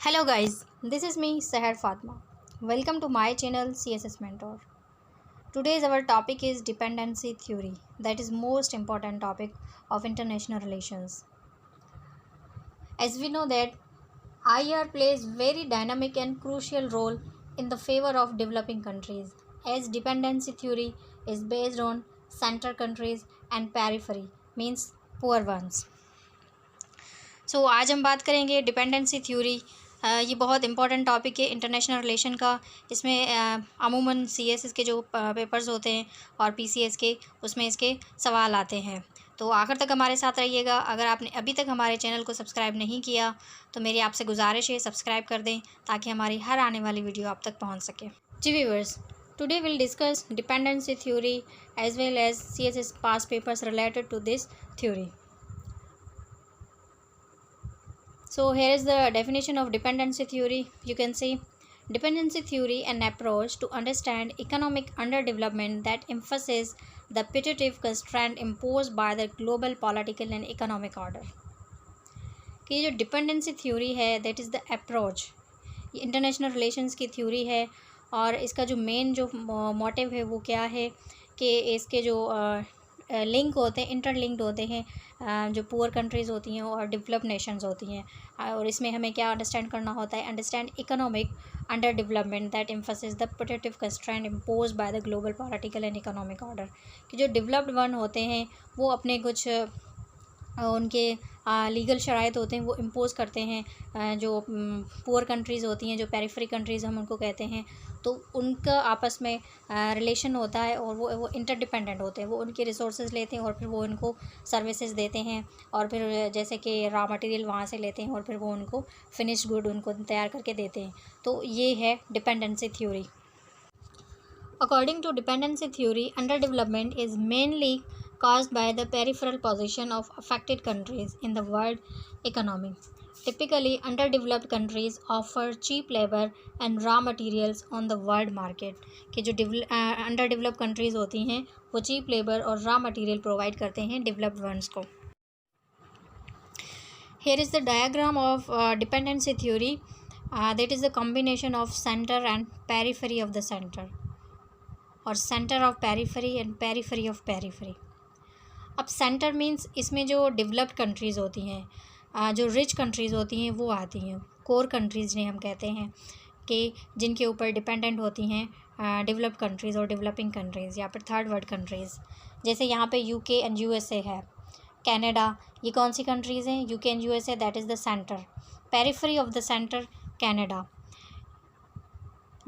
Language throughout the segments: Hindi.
Hello guys, this is me Seher Fatma. Welcome to my channel CSS Mentor. Today's our topic is dependency theory, that is most important topic of international relations. As we know that IR plays very dynamic and crucial role in the favor of developing countries, as dependency theory is based on center countries and periphery means poor ones. आज हम बात करेंगे डिपेंडेंसी थ्योरी। ये बहुत इंपॉर्टेंट टॉपिक है इंटरनेशनल रिलेशन का। इसमें अमूमन सीएसएस के जो पेपर्स होते हैं और पीसीएस के उसमें इसके सवाल आते हैं। तो आखिर तक हमारे साथ रहिएगा। अगर आपने अभी तक हमारे चैनल को सब्सक्राइब नहीं किया तो मेरी आपसे गुजारिश है सब्सक्राइब कर दें ताकि हमारी हर आने वाली वीडियो आप तक पहुँच सके। जी viewers, today will discuss dependency theory as well as CSS past papers related to this theory. So here is the definition of dependency theory. You can see dependency theory an approach to understand economic underdevelopment that emphasizes the putative constraint imposed by the global political and economic order. कि ये जो dependency theory है that is the approach, ये international relations की theory है और इसका जो main जो motive है वो क्या है कि इसके जो लिंक होते हैं इंटरलिंक्ड होते हैं जो पुअर कंट्रीज़ होती हैं और डेवलप नेशंस होती हैं। और इसमें हमें क्या अंडरस्टैंड करना होता है, understand economic under development that emphasis the putative constraint impose by the global political and economic order. कि जो डेवलप्ड वन होते हैं वो अपने कुछ उनके लीगल शराइत होते हैं वो इम्पोज़ करते हैं जो पुअर कंट्रीज़ होती हैं, जो पेरिफेरी कंट्रीज़ हम उनको कहते हैं, तो उनका आपस में रिलेशन होता है और वो इंटरडिपेंडेंट होते हैं। वो उनके रिसोर्सेज लेते हैं और फिर वो उनको सर्विसेज देते हैं और फिर जैसे कि रॉ मटेरियल वहाँ से लेते हैं और फिर वो उनको फिनिश गुड उनको तैयार करके देते हैं। तो ये है dependency theory. According to dependency theory, underdevelopment is mainly caused by the peripheral position of affected countries in the world economy. Typically, underdeveloped countries offer cheap labor and raw materials on the world market. कि जो underdeveloped countries होती हैं वो cheap labor और raw material provide करते हैं developed ones को. Here is the diagram of dependency theory. That is the combination of center and periphery of the center. और centre of periphery and periphery of periphery. अब सेंटर मींस इसमें जो डेवलप्ड कंट्रीज़ होती हैं, जो रिच कंट्रीज़ होती हैं वो आती हैं। कोर कंट्रीज़ जिन्हें हम कहते हैं कि जिनके ऊपर डिपेंडेंट होती हैं डेवलप्ड कंट्रीज़ और डेवलपिंग कंट्रीज़ या फिर थर्ड वर्ल्ड कंट्रीज़। जैसे यहाँ पे यूके एंड यूएसए है, कनाडा, ये कौन सी कंट्रीज़ हैं? UK and USA that is the centre. Periphery of the centre Canada,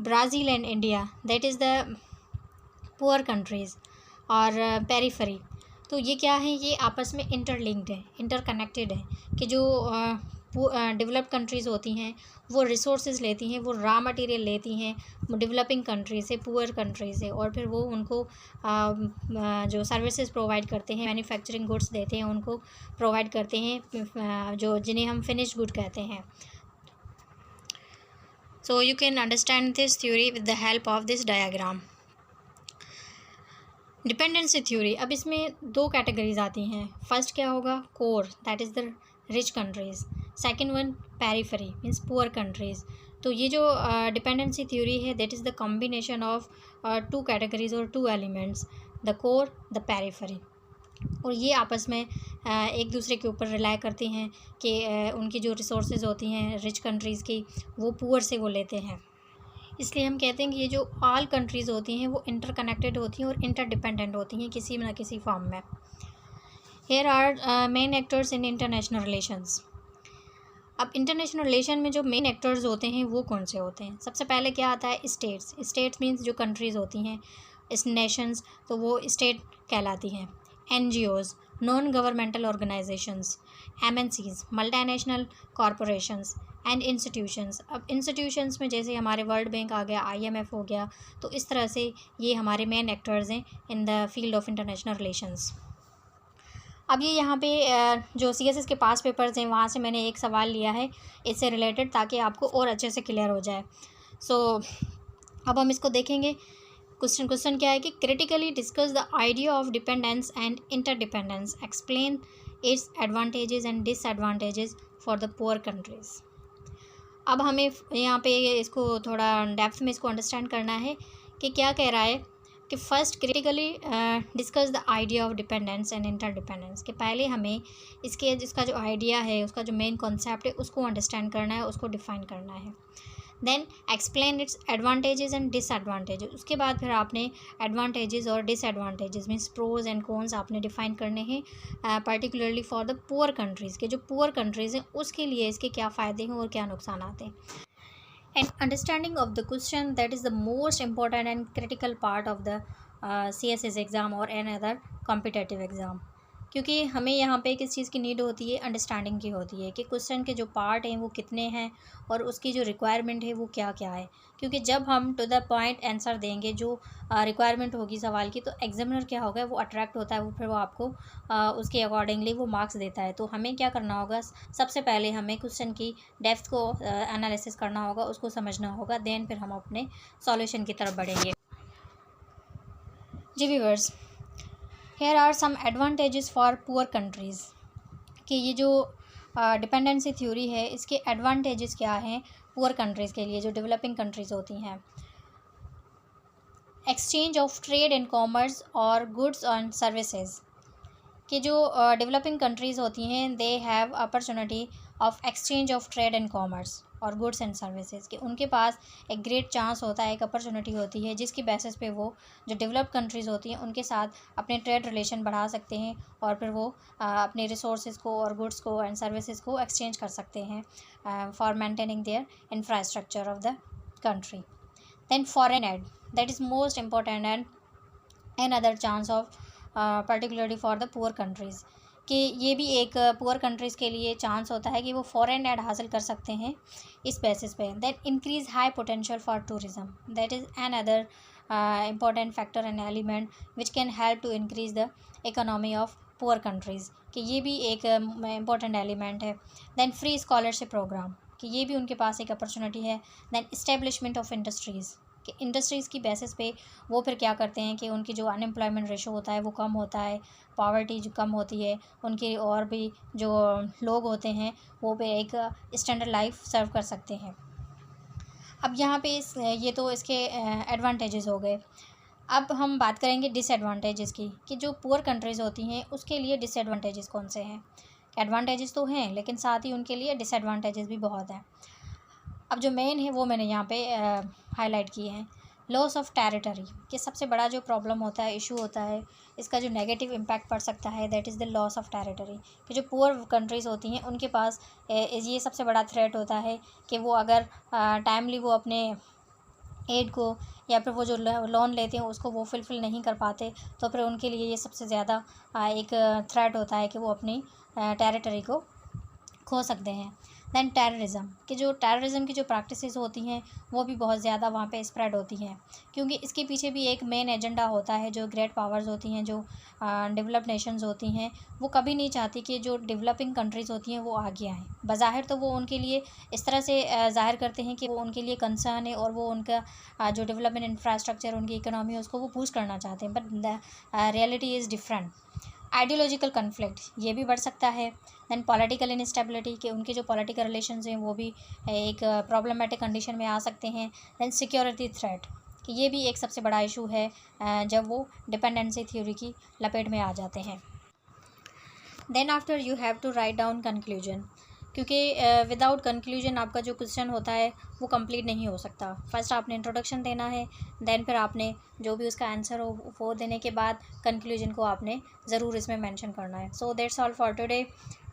Brazil and India that is the poor countries और पेरीफेरी। तो ये क्या है? ये आपस में इंटरलिंक्ड है, इंटरकनेक्टेड है कि जो डेवलप्ड कंट्रीज़ होती हैं वो रिसोर्सेज लेती हैं, वो रॉ मटेरियल लेती हैं डेवलपिंग कंट्री से, पुअर कंट्री से, और फिर वो उनको जो सर्विसेज प्रोवाइड करते हैं, मैन्युफैक्चरिंग गुड्स देते हैं, उनको प्रोवाइड करते हैं जो जिन्हें हम फिनिश गुड कहते हैं. So you can understand this theory with the help of this diagram. Dependency theory, अब इसमें दो कैटेगरीज आती हैं. फर्स्ट क्या होगा? Core, that is the rich countries. Second one periphery means poor countries. तो ये जो डिपेंडेंसी थ्योरी है that is the combination of two categories और two elements, the core, the periphery. और ये आपस में एक दूसरे के ऊपर रिलाई करती हैं कि उनकी जो रिसोर्सेज होती हैं रिच कंट्रीज़ की वो पुअर से वो लेते हैं. इसलिए हम कहते हैं कि ये जो ऑल कंट्रीज़ होती हैं वो इंटरकनेक्टेड होती हैं और इंटरडिपेंडेंट होती हैं किसी न किसी फॉर्म में. Here are main actors in international relations. अब इंटरनेशनल रिलेशन में जो मेन एक्टर्स होते हैं वो कौन से होते हैं? सबसे पहले क्या आता है? स्टेट्स. स्टेट्स मीन्स जो कंट्रीज़ होती हैं, इस नेशंस, तो वो स्टेट कहलाती हैं. NGOs, non governmental organisations, MNCs, multinational corporations and institutions. अब इंस्टीट्यूशंस में जैसे हमारे वर्ल्ड बैंक आ गया, IMF हो गया, तो इस तरह से ये हमारे मेन एक्टर्स हैं in the field of international relations. अब ये यहाँ पे जो CSS के पास पेपर्स हैं वहाँ से मैंने एक सवाल लिया है इससे रिलेटेड ताकि आपको और अच्छे से क्लियर हो जाए. सो अब हम इसको देखेंगे. क्वेश्चन क्या है कि critically discuss the idea of dependence and interdependence, explain its advantages and disadvantages for the poor countries. अब हमें यहाँ पे इसको थोड़ा डेप्थ में इसको अंडरस्टैंड करना है कि क्या कह रहा है कि first critically discuss the idea of dependence and interdependence, कि पहले हमें इसके जिसका जो आइडिया है, उसका जो मेन कॉन्सेप्ट है, उसको अंडरस्टैंड करना है, उसको डिफ़ाइन करना है। Then explain its advantages and disadvantages, उसके बाद फिर आपने एडवांटेजेस और disadvantages means pros and cons आपने डिफाइन करने हैं, particularly for the poor countries के जो पुअर कंट्रीज़ हैं उसके लिए इसके क्या फ़ायदे हैं और क्या नुकसान आते हैं। And understanding of the question, that is the most important and critical part of the CSS exam or any other competitive exam, क्योंकि हमें यहाँ पे किस चीज़ की नीड होती है, अंडरस्टैंडिंग की होती है कि क्वेश्चन के जो पार्ट हैं वो कितने हैं और उसकी जो रिक्वायरमेंट है वो क्या क्या है। क्योंकि जब हम टू द पॉइंट आंसर देंगे, जो रिक्वायरमेंट होगी सवाल की, तो एग्जामिनर क्या होगा, वो अट्रैक्ट होता है, वो फिर वो आपको उसके अकॉर्डिंगली वो मार्क्स देता है। तो हमें क्या करना होगा, सबसे पहले हमें क्वेश्चन की डेप्थ को एनालिसिस करना होगा, उसको समझना होगा, देन फिर हम अपने सॉल्यूशन की तरफ बढ़ेंगे। जी viewers, here are some advantages for poor countries, कि ये जो डिपेंडेंसी थ्योरी है इसके एडवांटेजेस क्या हैं पुअर कंट्रीज़ के लिए, जो डेवलपिंग कंट्रीज़ होती हैं। Exchange of trade and commerce और गुड्स एंड सर्विसेज, कि जो डेवलपिंग कंट्रीज़ होती हैं they have opportunity of exchange of trade and commerce और गुड्स एंड सर्विसेज, कि उनके पास एक ग्रेट चांस होता है, एक अपॉर्चुनिटी होती है जिसकी बेसिस पे वो जो डेवलप कंट्रीज़ होती हैं उनके साथ अपने ट्रेड रिलेशन बढ़ा सकते हैं और फिर वो अपने रिसोर्सेज को और गुड्स को एंड सर्विसेज को एक्सचेंज कर सकते हैं for maintaining their infrastructure of the country. Then foreign aid, that is most important and another chance of particularly for the poor countries, कि ये भी एक पुअर कंट्रीज़ के लिए चांस होता है कि वो फॉरेन एड हासिल कर सकते हैं इस बेसिस पे। Then increase high potential for tourism, that is another important factor and element which can help to increase the economy of poor countries, कि ये भी एक इम्पॉर्टेंट एलिमेंट है। दैन फ्री स्कॉलरशिप प्रोग्राम, कि ये भी उनके पास एक अपॉर्चुनिटी है। दैन इस्टेब्लिशमेंट ऑफ इंडस्ट्रीज़, कि इंडस्ट्रीज़ की बेसिस पे वो फिर क्या करते हैं कि उनकी जो अनएम्प्लॉयमेंट रेशो होता है वो कम होता है, पॉवर्टी जो कम होती है उनकी, और भी जो लोग होते हैं वो पे एक स्टैंडर्ड लाइफ सर्व कर सकते हैं। अब यहाँ पे ये तो इसके एडवांटेजेस हो गए। अब हम बात करेंगे डिसएडवांटेजेस की, कि जो पुअर कंट्रीज़ होती हैं उसके लिए डिसएडवांटेजेस कौन से हैं। एडवांटेजेस तो हैं लेकिन साथ ही उनके लिए डिसएडवांटेजेस भी बहुत हैं। अब जो मेन है वो मैंने यहाँ पे हाईलाइट किए हैं। लॉस ऑफ टेरिटरी, कि सबसे बड़ा जो प्रॉब्लम होता है, इशू होता है, इसका जो नेगेटिव इम्पैक्ट पड़ सकता है, that is the loss of territory, कि जो पुअर कंट्रीज़ होती हैं उनके पास ये सबसे बड़ा थ्रेट होता है कि वो अगर टाइमली वो अपने एड को या फिर वो जो लोन लेते हैं उसको वो फुलफ़िल नहीं कर पाते, तो फिर उनके लिए ये सबसे ज़्यादा एक थ्रेट होता है कि वो अपनी टेरिटरी को खो सकते हैं। दैन टेररिज़म, कि जो टेररिज़म की जो प्रैक्टिसेस होती हैं वो भी बहुत ज़्यादा वहाँ पे स्प्रेड होती हैं, क्योंकि इसके पीछे भी एक मेन एजेंडा होता है। जो ग्रेट पावर्स होती हैं, जो डेवलप्ड नेशंस होती हैं, वो कभी नहीं चाहती कि जो डेवलपिंग कंट्रीज़ होती हैं वो आगे आएँ। बज़ाहिर तो वो उनके लिए इस तरह से ज़ाहिर करते हैं कि वो उनके लिए कंसर्न है और वो उनका जो डेवलपमेंट इंफ्रास्ट्रक्चर, उनकी इकोनॉमी है उसको वो बूस्ट करना चाहते हैं, but the reality is different. Ideological conflict, ये भी बढ़ सकता है। दैन पॉलिटिकल इनस्टेबिलिटी, कि उनके जो पॉलिटिकल रिलेशंस हैं वो भी एक प्रॉब्लमेटिक कंडीशन में आ सकते हैं। दैन सिक्योरिटी थ्रेट, कि ये भी एक सबसे बड़ा इशू है जब वो डिपेंडेंसी थ्योरी की लपेट में आ जाते हैं। Then after you have to write down conclusion, क्योंकि विदाउट कंक्लूजन आपका जो क्वेश्चन होता है वो कंप्लीट नहीं हो सकता। फर्स्ट आपने इंट्रोडक्शन देना है, देन फिर आपने जो भी उसका आंसर हो वो देने के बाद कंक्लूजन को आपने ज़रूर इसमें मेंशन करना है। So that's all for today.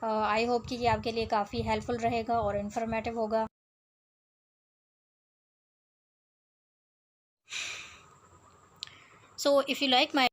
I hope कि ये आपके लिए काफ़ी हेल्पफुल रहेगा और इन्फॉर्मेटिव होगा। So if you like my